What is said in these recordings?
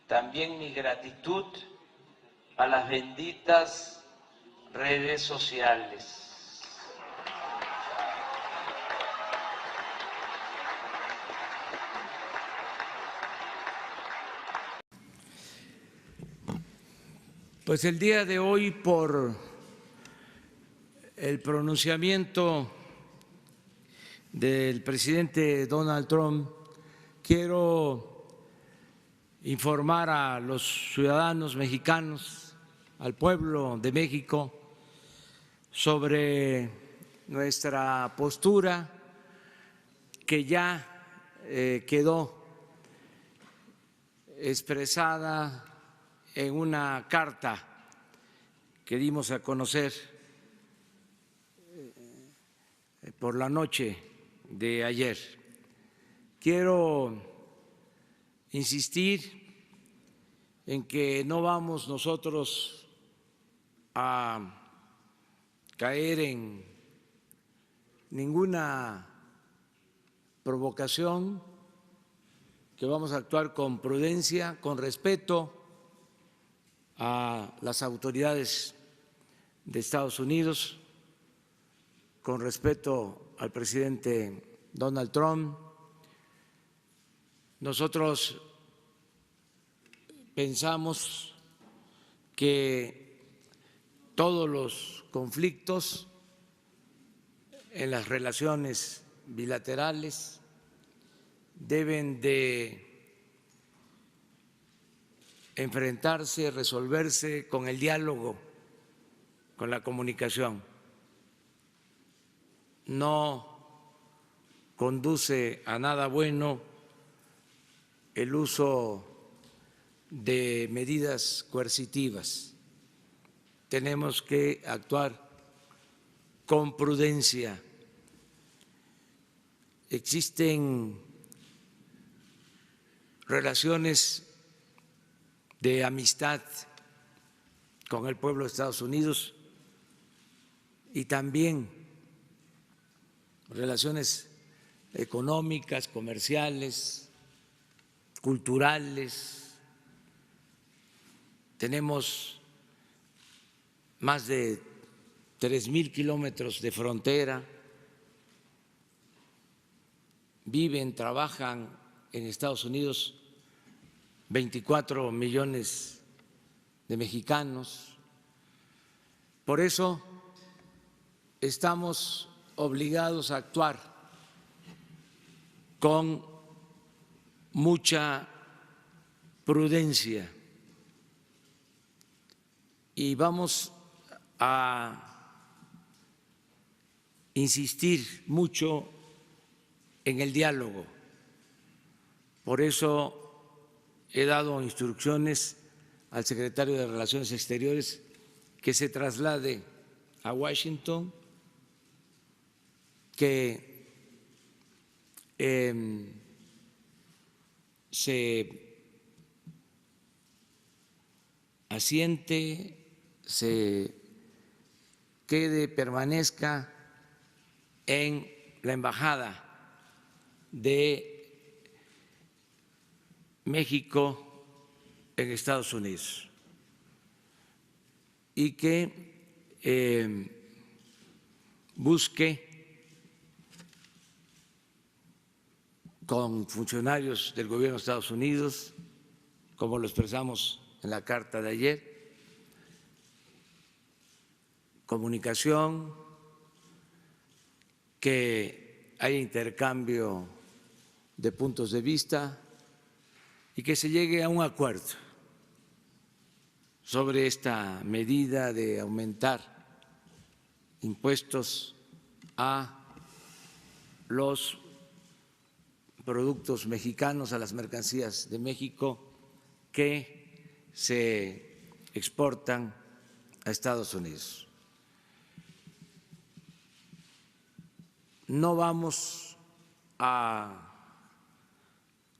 también mi gratitud a las benditas redes sociales. Pues el día de hoy, por el pronunciamiento del presidente Donald Trump, quiero informar a los ciudadanos mexicanos, al pueblo de México, sobre nuestra postura que ya quedó expresada en una carta que dimos a conocer por la noche de ayer. Quiero insistir en que no vamos nosotros a caer en ninguna provocación, que vamos a actuar con prudencia, con respeto a las autoridades de Estados Unidos, con respeto al presidente Donald Trump. Nosotros pensamos que todos los conflictos en las relaciones bilaterales deben de enfrentarse, resolverse con el diálogo, con la comunicación. No conduce a nada bueno el uso de medidas coercitivas. Tenemos que actuar con prudencia. Existen relaciones de amistad con el pueblo de Estados Unidos y también relaciones económicas, comerciales, culturales. Tenemos más de 3,000 kilómetros de frontera. Viven, trabajan en Estados Unidos 24 millones de mexicanos. Por eso estamos obligados a actuar con mucha prudencia y vamos a insistir mucho en el diálogo. Por eso he dado instrucciones al secretario de Relaciones Exteriores que se traslade a Washington, que se asiente, se quede, permanezca en la embajada de México en Estados Unidos y que busque con funcionarios del gobierno de Estados Unidos, como lo expresamos en la carta de ayer, comunicación, que haya intercambio de puntos de vista y que se llegue a un acuerdo sobre esta medida de aumentar impuestos a los productos mexicanos, a las mercancías de México que se exportan a Estados Unidos. No vamos a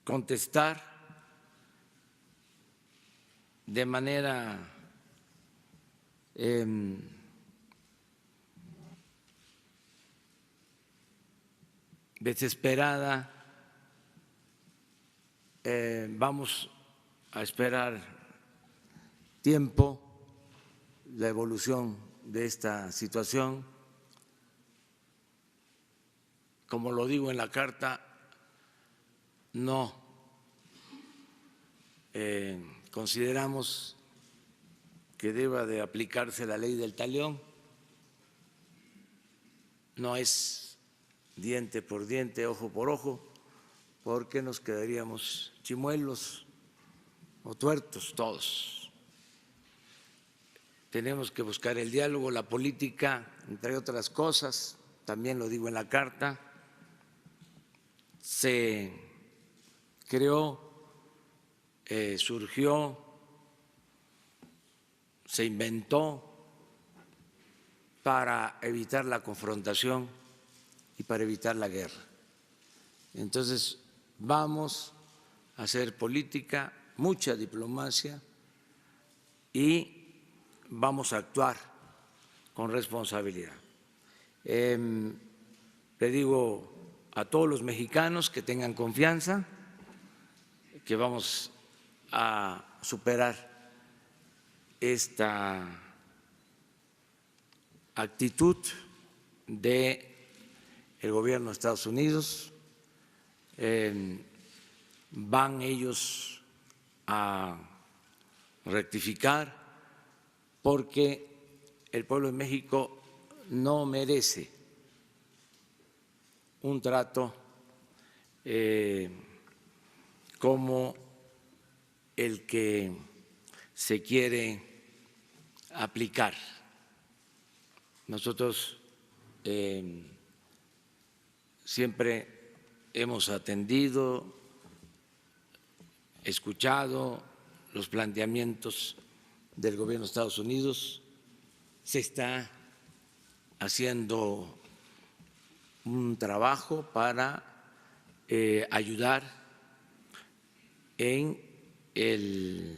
contestar de manera desesperada, vamos a esperar tiempo la evolución de esta situación. Como lo digo en la carta, no consideramos que deba de aplicarse la ley del talión. No es diente por diente, ojo por ojo, porque nos quedaríamos chimuelos o tuertos todos. Tenemos que buscar el diálogo, la política, entre otras cosas, también lo digo en la carta, se creó, surgió, se inventó para evitar la confrontación y para evitar la guerra. Entonces, vamos a hacer política, mucha diplomacia y vamos a actuar con responsabilidad. Le digo a todos los mexicanos que tengan confianza, que vamos a superar esta actitud del gobierno de Estados Unidos. Van ellos a rectificar porque el pueblo de México no merece un trato como el que se quiere aplicar. Nosotros siempre hemos atendido, escuchado los planteamientos del gobierno de Estados Unidos. Se está haciendo un trabajo para ayudar en el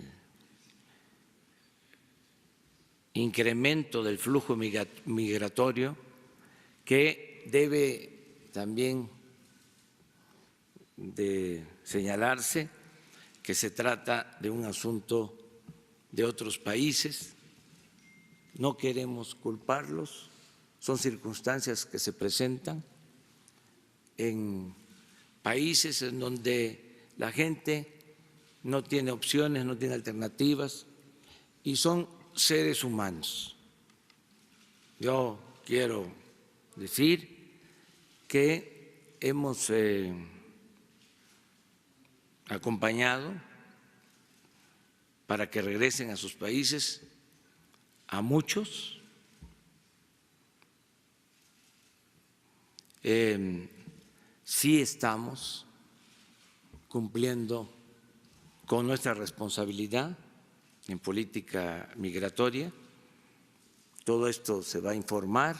incremento del flujo migratorio, que debe también de señalarse que se trata de un asunto de otros países. No queremos culparlos, son circunstancias que se presentan en países en donde la gente no tiene opciones, no tiene alternativas y son seres humanos. Yo quiero decir que hemos acompañado para que regresen a sus países a muchos. Sí estamos cumpliendo con nuestra responsabilidad en política migratoria. Todo esto se va a informar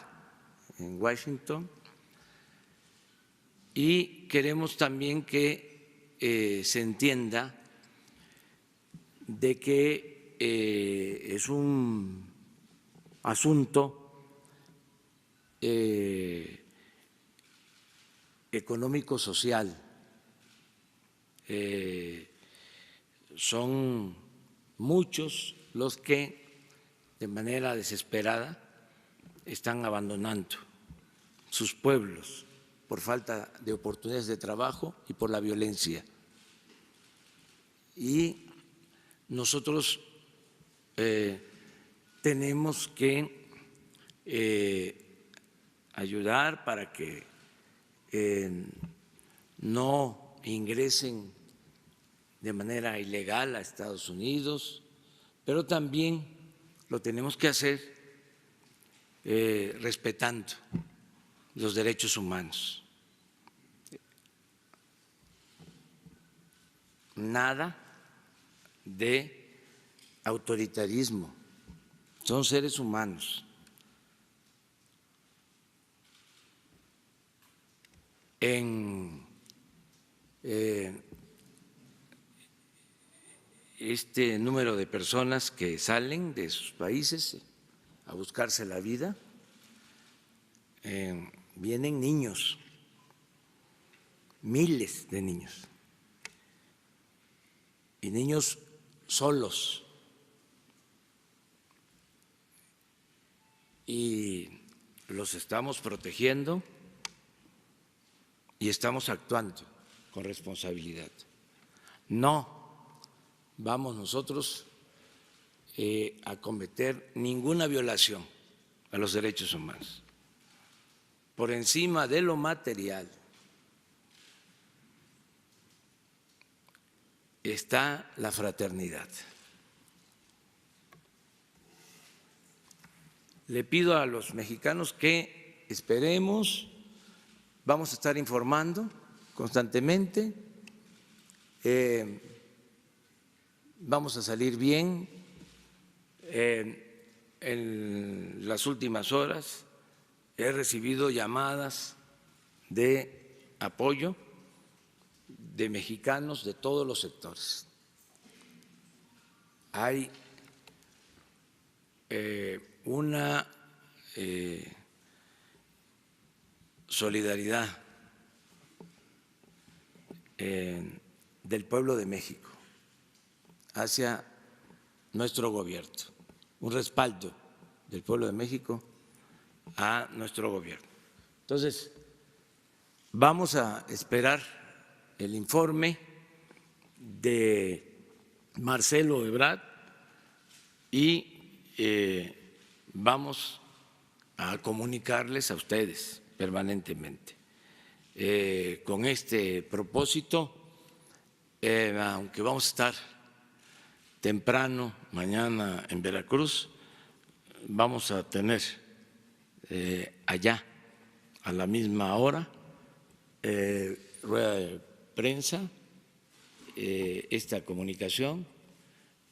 en Washington y queremos también que se entienda de que es un asunto económico-social. Son muchos los que de manera desesperada están abandonando sus pueblos por falta de oportunidades de trabajo y por la violencia. Y nosotros tenemos que ayudar para que no ingresen de manera ilegal a Estados Unidos, pero también lo tenemos que hacer respetando los derechos humanos. Nada de autoritarismo, son seres humanos. En este número de personas que salen de sus países a buscarse la vida, vienen niños, miles de niños, y niños solos y los estamos protegiendo y estamos actuando con responsabilidad. No vamos nosotros a cometer ninguna violación a los derechos humanos. Por encima de lo material está la fraternidad. Le pido a los mexicanos que esperemos, vamos a estar informando constantemente, vamos a salir bien. En las últimas horas he recibido llamadas de apoyo de mexicanos de todos los sectores. Hay una solidaridad del pueblo de México hacia nuestro gobierno, un respaldo del pueblo de México a nuestro gobierno. Entonces, vamos a esperar el informe de Marcelo Ebrard y vamos a comunicarles a ustedes permanentemente. Con este propósito, aunque vamos a estar temprano mañana en Veracruz, vamos a tener allá a la misma hora rueda de prensa, esta comunicación,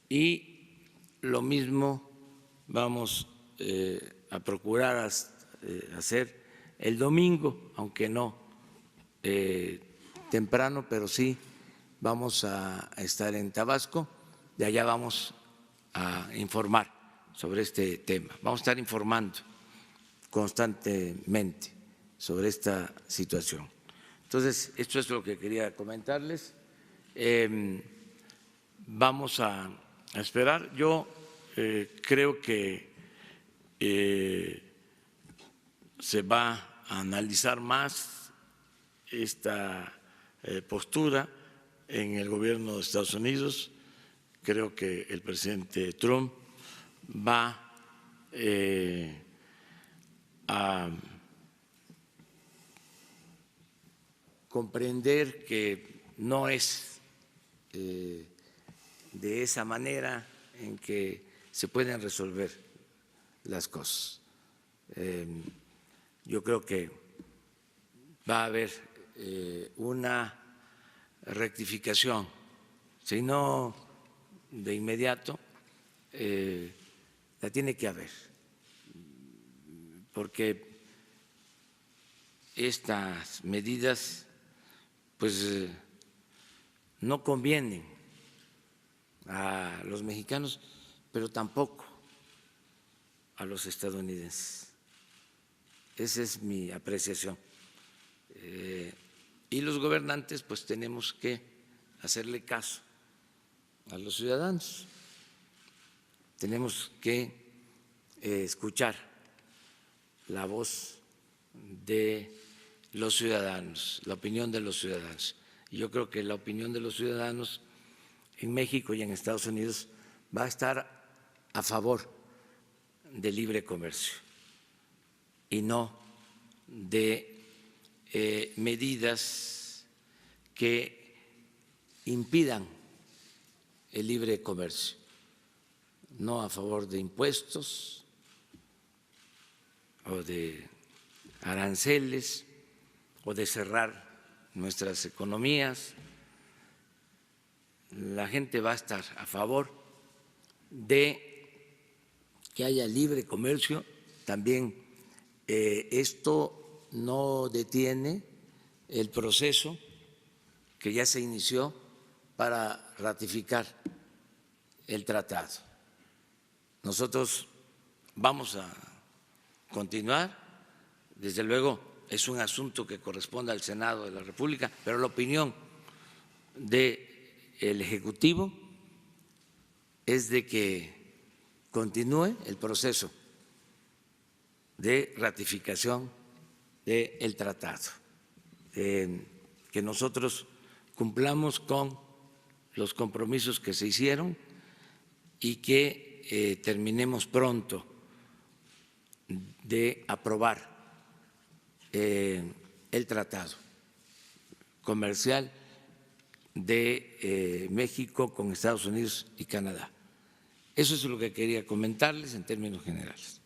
y lo mismo vamos a procurar hacer el domingo, aunque no temprano, pero sí vamos a estar en Tabasco, de allá vamos a informar sobre este tema, vamos a estar informando constantemente sobre esta situación. Entonces, esto es lo que quería comentarles. Vamos a esperar. Yo creo que se va a analizar más esta postura en el gobierno de Estados Unidos. Creo que el presidente Trump va a comprender que no es de esa manera en que se pueden resolver las cosas. Yo creo que va a haber una rectificación, si no de inmediato, la tiene que haber, porque estas medidas pues no convienen a los mexicanos, pero tampoco a los estadounidenses. Esa es mi apreciación. Y los gobernantes pues tenemos que hacerle caso a los ciudadanos, tenemos que escuchar la voz de los ciudadanos, la opinión de los ciudadanos. Y yo creo que la opinión de los ciudadanos en México y en Estados Unidos va a estar a favor del libre comercio y no de medidas que impidan el libre comercio, no a favor de impuestos o de aranceles o de cerrar nuestras economías. La gente va a estar a favor de que haya libre comercio. También esto no detiene el proceso que ya se inició para ratificar el tratado. Nosotros vamos a continuar, desde luego es un asunto que corresponde al Senado de la República, pero la opinión del Ejecutivo es de que continúe el proceso de ratificación del tratado, que nosotros cumplamos con los compromisos que se hicieron y que terminemos pronto de aprobar el tratado comercial de México con Estados Unidos y Canadá. Eso es lo que quería comentarles en términos generales.